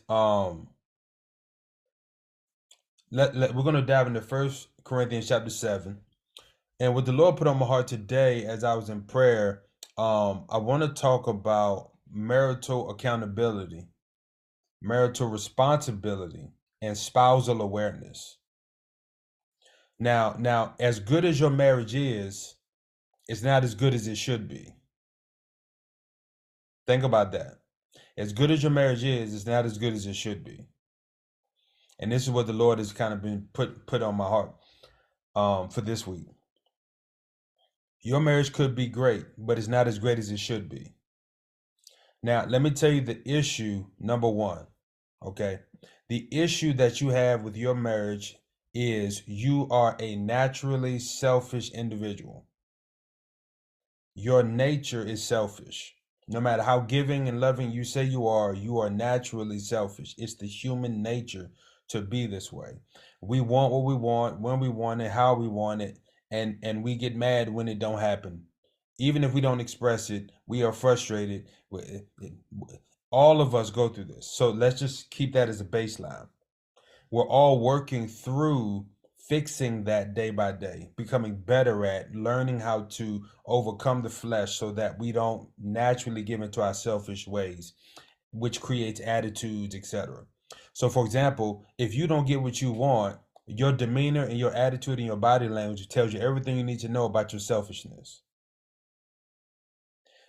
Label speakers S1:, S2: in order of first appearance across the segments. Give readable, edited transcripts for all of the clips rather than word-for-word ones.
S1: Um, we're going to dive into First Corinthians chapter 7. And what the Lord put on my heart today as I was in prayer, I want to talk about marital accountability, marital responsibility, and spousal awareness. Now, as good as your marriage is, it's not as good as it should be. Think about that. As good as your marriage is, it's not as good as it should be. And this is what the Lord has kind of been put on my heart for this week. Your marriage could be great, but it's not as great as it should be. Now, let me tell you the issue number one. Okay. The issue that you have with your marriage is you are a naturally selfish individual. Your nature is selfish. No matter how giving and loving you say you are naturally selfish. It's the human nature to be this way. We want what we want, when we want it, how we want it, and we get mad when it don't happen. Even if we don't express it, we are frustrated. All of us go through this. So let's just keep that as a baseline. We're all working through fixing that day by day, becoming better at learning how to overcome the flesh so that we don't naturally give into our selfish ways, which creates attitudes, etc. So, for example, if you don't get what you want, your demeanor and your attitude and your body language tells you everything you need to know about your selfishness.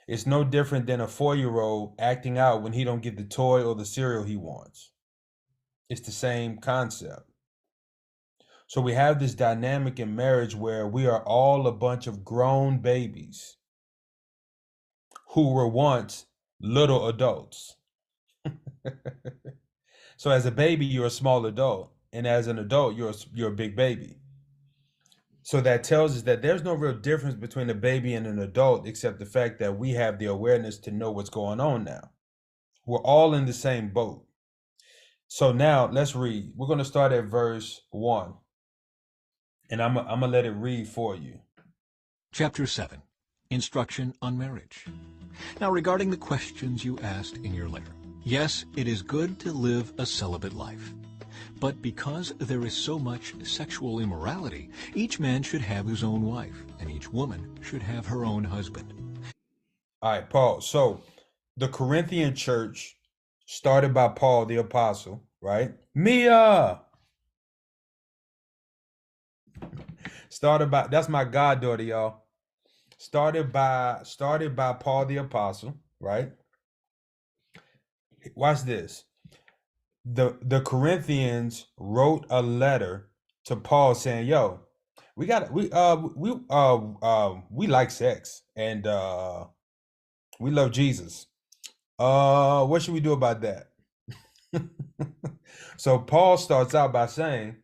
S1: It's no different than a 4-year-old acting out when he don't get the toy or the cereal he wants. It's the same concept. So we have this dynamic in marriage where we are all a bunch of grown babies who were once little adults. So as a baby, you're a small adult, and as an adult, you're a big baby. So that tells us that there's no real difference between a baby and an adult, except the fact that we have the awareness to know what's going on now. We're all in the same boat. So now let's read. We're going to start at verse 1, and I'm going to let it read for you.
S2: Chapter 7. Instruction on Marriage. Now regarding the questions you asked in your letter, yes, it is good to live a celibate life. But because there is so much sexual immorality, each man should have his own wife, and each woman should have her own husband.
S1: All right, Paul. So the Corinthian church started by Paul the apostle, right? Mia started by that's my goddaughter, y'all. Started by Paul the apostle, right? Watch this. The Corinthians wrote a letter to Paul saying, "Yo, we like sex and we love Jesus. What should we do about that?" So Paul starts out by saying,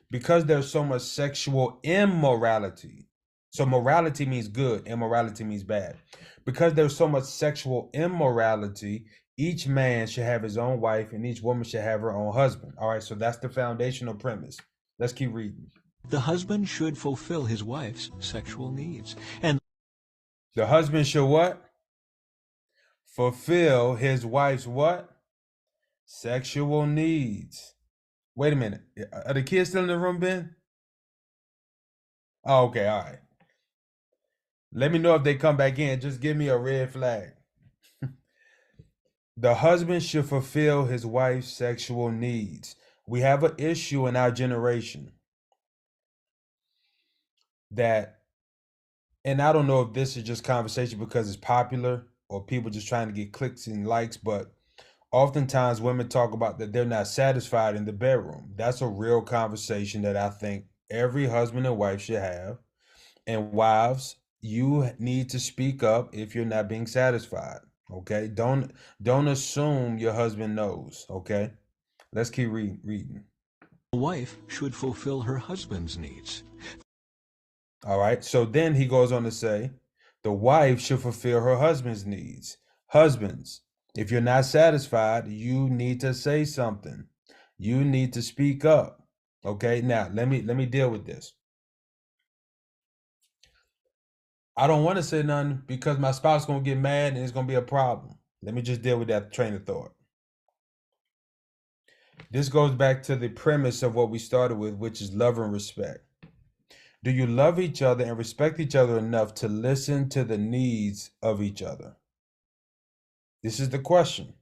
S1: because there's so much sexual immorality. So morality means good, immorality means bad. Because there's so much sexual immorality, each man should have his own wife and each woman should have her own husband. All right, so that's the foundational premise. Let's keep reading.
S2: The husband should fulfill his wife's sexual needs, and
S1: The husband should what? Fulfill his wife's what? Sexual needs. Wait a minute. Are the kids still in the room, Ben? Oh, okay, all right. Let me know if they come back in. Just give me a red flag. The husband should fulfill his wife's sexual needs. We have an issue in our generation that, and I don't know if this is just conversation because it's popular or people just trying to get clicks and likes, but oftentimes women talk about that they're not satisfied in the bedroom. That's a real conversation that I think every husband and wife should have. And wives, you need to speak up if you're not being satisfied. Okay, don't assume your husband knows. Okay, let's keep reading.
S2: the wife should fulfill her husband's needs.
S1: All right, so then he goes on to say the wife should fulfill her husband's needs. Husbands, if you're not satisfied, you need to say something. You need to speak up. Okay, now let me deal with this. I don't want to say nothing because my spouse is gonna get mad and it's gonna be a problem. Let me just deal with that train of thought. This goes back to the premise of what we started with, which is love and respect. Do you love each other and respect each other enough to listen to the needs of each other? This is the question.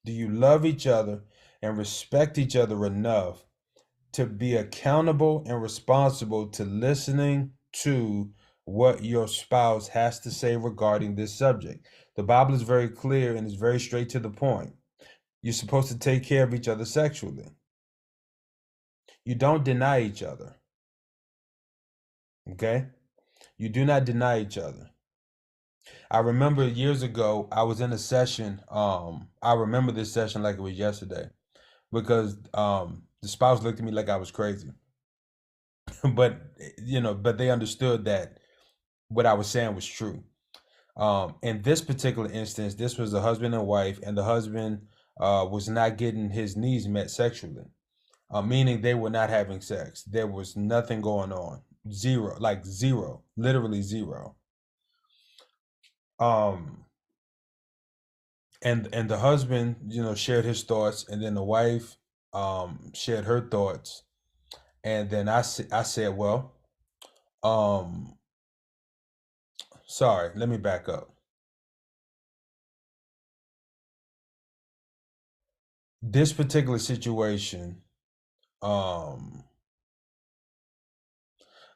S1: Do you love each other and respect each other enough to be accountable and responsible to listening to what your spouse has to say regarding this subject? The Bible is very clear and is very straight to the point. You're supposed to take care of each other sexually. You don't deny each other. Okay? You do not deny each other. I remember years ago, I was in a session. I remember this session like it was yesterday because the spouse looked at me like I was crazy. But but they understood that what I was saying was true. In this particular instance, this was a husband and wife, and the husband was not getting his needs met sexually, meaning they were not having sex. There was nothing going on. Zero, like zero, literally zero. Um, and the husband, shared his thoughts, and then the wife shared her thoughts, and then I said, well, um, sorry, let me back up. This particular situation, um,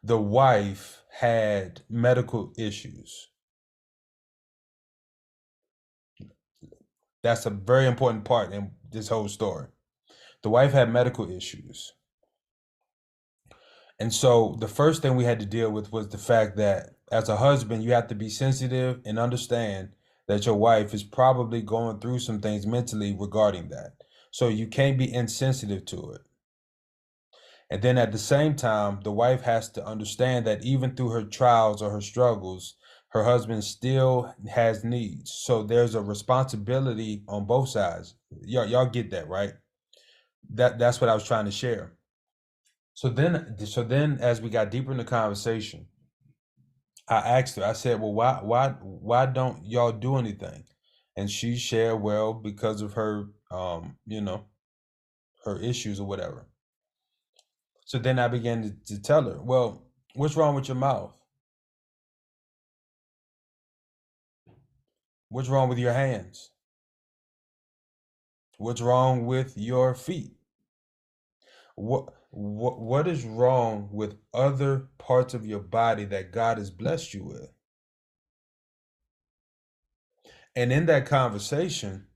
S1: the wife had medical issues. That's a very important part in this whole story. The wife had medical issues. And so the first thing we had to deal with was the fact that as a husband, you have to be sensitive and understand that your wife is probably going through some things mentally regarding that. So you can't be insensitive to it. And then at the same time, the wife has to understand that even through her trials or her struggles, her husband still has needs. So there's a responsibility on both sides. Y'all get that, right? That's what I was trying to share. So then as we got deeper in the conversation, I asked her, I said, well, why don't y'all do anything? And she shared, well, because of her her issues or whatever. So then I began to tell her, well, what's wrong with your mouth? What's wrong with your hands? What's wrong with your feet? What is wrong with other parts of your body that God has blessed you with? And in that conversation,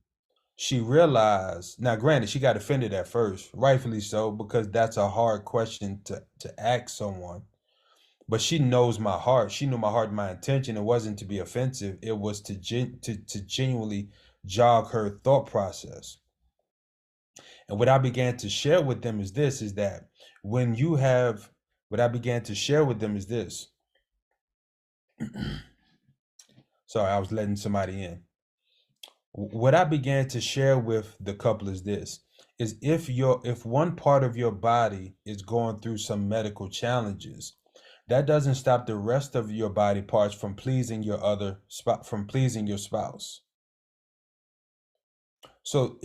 S1: she realized, now granted, she got offended at first, rightfully so, because that's a hard question to ask someone. But she knows my heart. She knew my heart and my intention. It wasn't to be offensive. It was to genuinely jog her thought process. And what I began to share with them is that when you have, what I began to share with them is this. Sorry, I was letting somebody in. What I began to share with the couple is this, is if one part of your body is going through some medical challenges, that doesn't stop the rest of your body parts from pleasing your other spot from pleasing your spouse. So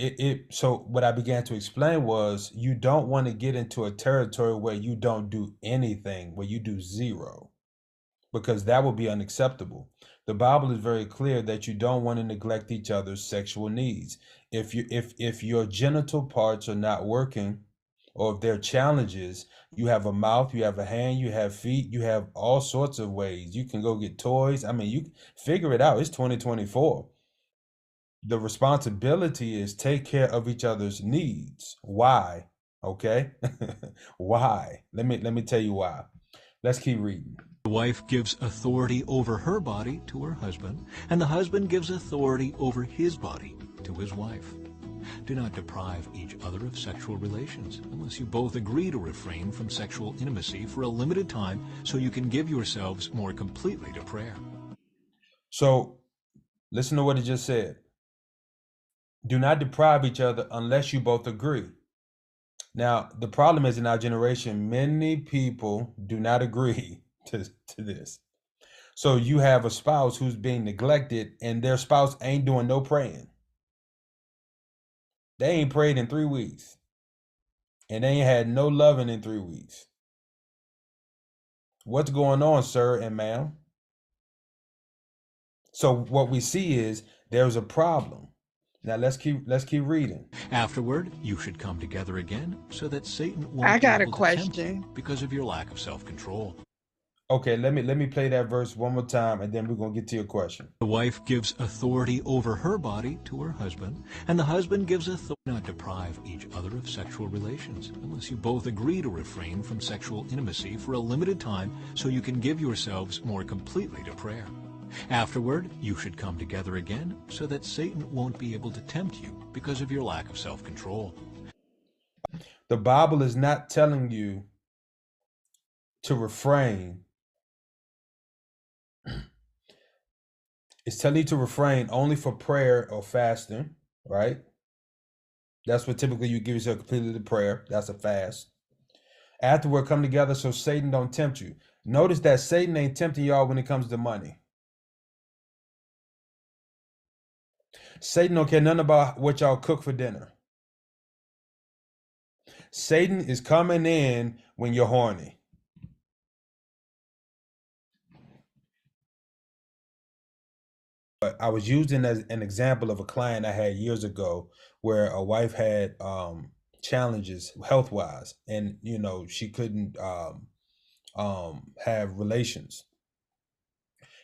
S1: what I began to explain was you don't want to get into a territory where you don't do anything, where you do zero, because that would be unacceptable. The Bible is very clear that you don't want to neglect each other's sexual needs. If your genital parts are not working, or if there are challenges, you have a mouth, you have a hand, you have feet, you have all sorts of ways. You can go get toys. I mean, you figure it out. It's 2024. The responsibility is take care of each other's needs. Why? Okay? Why? Let me tell you why. Let's keep reading.
S2: The wife gives authority over her body to her husband, and the husband gives authority over his body to his wife. Do not deprive each other of sexual relations unless you both agree to refrain from sexual intimacy for a limited time so you can give yourselves more completely to prayer.
S1: So listen to what he just said. Do not deprive each other unless you both agree. Now, the problem is in our generation, many people do not agree to this. So you have a spouse who's being neglected and their spouse ain't doing no praying. They ain't prayed in 3 weeks. and they ain't had no loving in 3 weeks. What's going on, sir and ma'am? So what we see is there's a problem. Now let's keep reading.
S2: Afterward, you should come together again so that Satan
S3: I
S2: won't be
S3: got a
S2: able to tempt you
S3: question.
S2: because of your lack of self-control.
S1: Okay, let me play that verse one more time, and then we're gonna get to your question.
S2: The wife gives authority over her body to her husband, and the husband gives authority. Not deprive each other of sexual relations unless you both agree to refrain from sexual intimacy for a limited time so you can give yourselves more completely to prayer. Afterward, you should come together again so that Satan won't be able to tempt you because of your lack of self-control.
S1: The Bible is not telling you to refrain. It's telling you to refrain only for prayer or fasting, right? That's what typically you give yourself completely to prayer. That's a fast. Afterward, come together so Satan don't tempt you. Notice that Satan ain't tempting y'all when it comes to money. Satan don't care nothing about what y'all cook for dinner. Satan is coming in when you're horny. But I was using as an example of a client I had years ago where a wife had challenges health wise, and she couldn't have relations.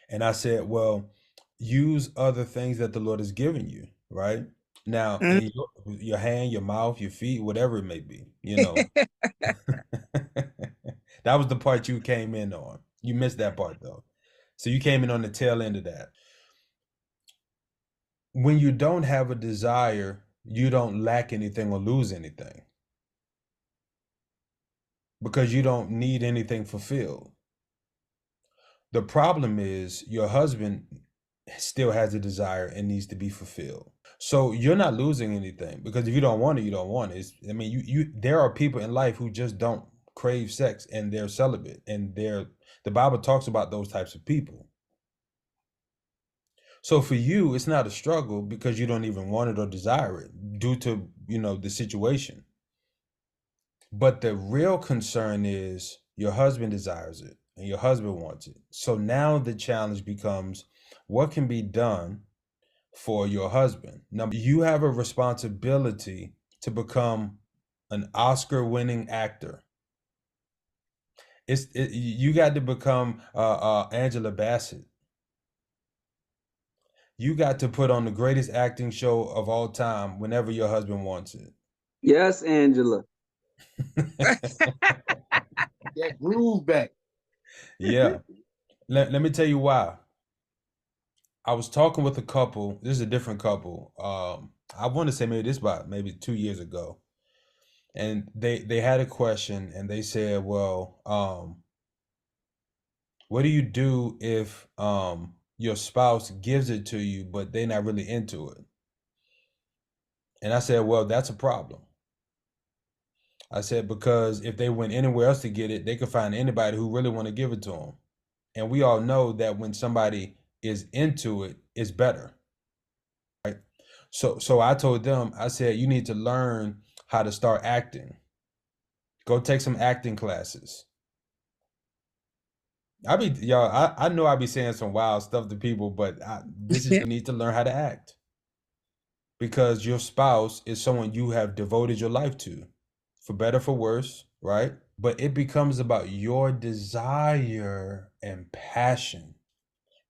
S1: And I said, well, use other things that the Lord has given you, right? Now,
S3: Mm.
S1: in your hand, your mouth, your feet, whatever it may be. That was the part you came in on. You missed that part though. So you came in on the tail end of that. When you don't have a desire, you don't lack anything or lose anything because you don't need anything fulfilled. The problem is your husband still has a desire and needs to be fulfilled. So you're not losing anything because if you don't want it, you don't want it. There are people in life who just don't crave sex and they're celibate, and the Bible talks about those types of people. So for you, it's not a struggle because you don't even want it or desire it due to, the situation. But the real concern is your husband desires it and your husband wants it. So now the challenge becomes what can be done for your husband. Now, you have a responsibility to become an Oscar-winning actor. You got to become Angela Bassett. You got to put on the greatest acting show of all time whenever your husband wants it.
S4: Yes, Angela.
S5: That groove back.
S1: Yeah. Let me tell you why. I was talking with a couple. This is a different couple. I want to say maybe this about maybe 2 years ago. And they had a question and they said, well, what do you do if your spouse gives it to you, but they're not really into it? And I said, well, that's a problem. I said, because if they went anywhere else to get it, they could find anybody who really want to give it to them. And we all know that when somebody is into it, it's better. Right? So I told them, I said, you need to learn how to start acting. Go take some acting classes. I know I be saying some wild stuff to people, but this is you need to learn how to act because your spouse is someone you have devoted your life to, for better, for worse, right? But it becomes about your desire and passion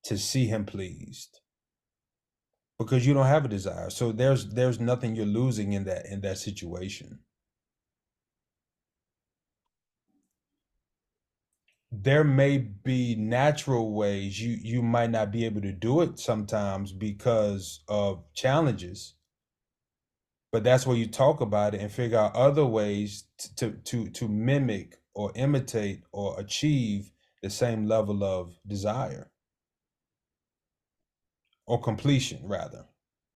S1: to see him pleased because you don't have a desire. So there's nothing you're losing in that situation. There may be natural ways you might not be able to do it sometimes because of challenges, but that's where you talk about it and figure out other ways to mimic or imitate or achieve the same level of desire or completion rather.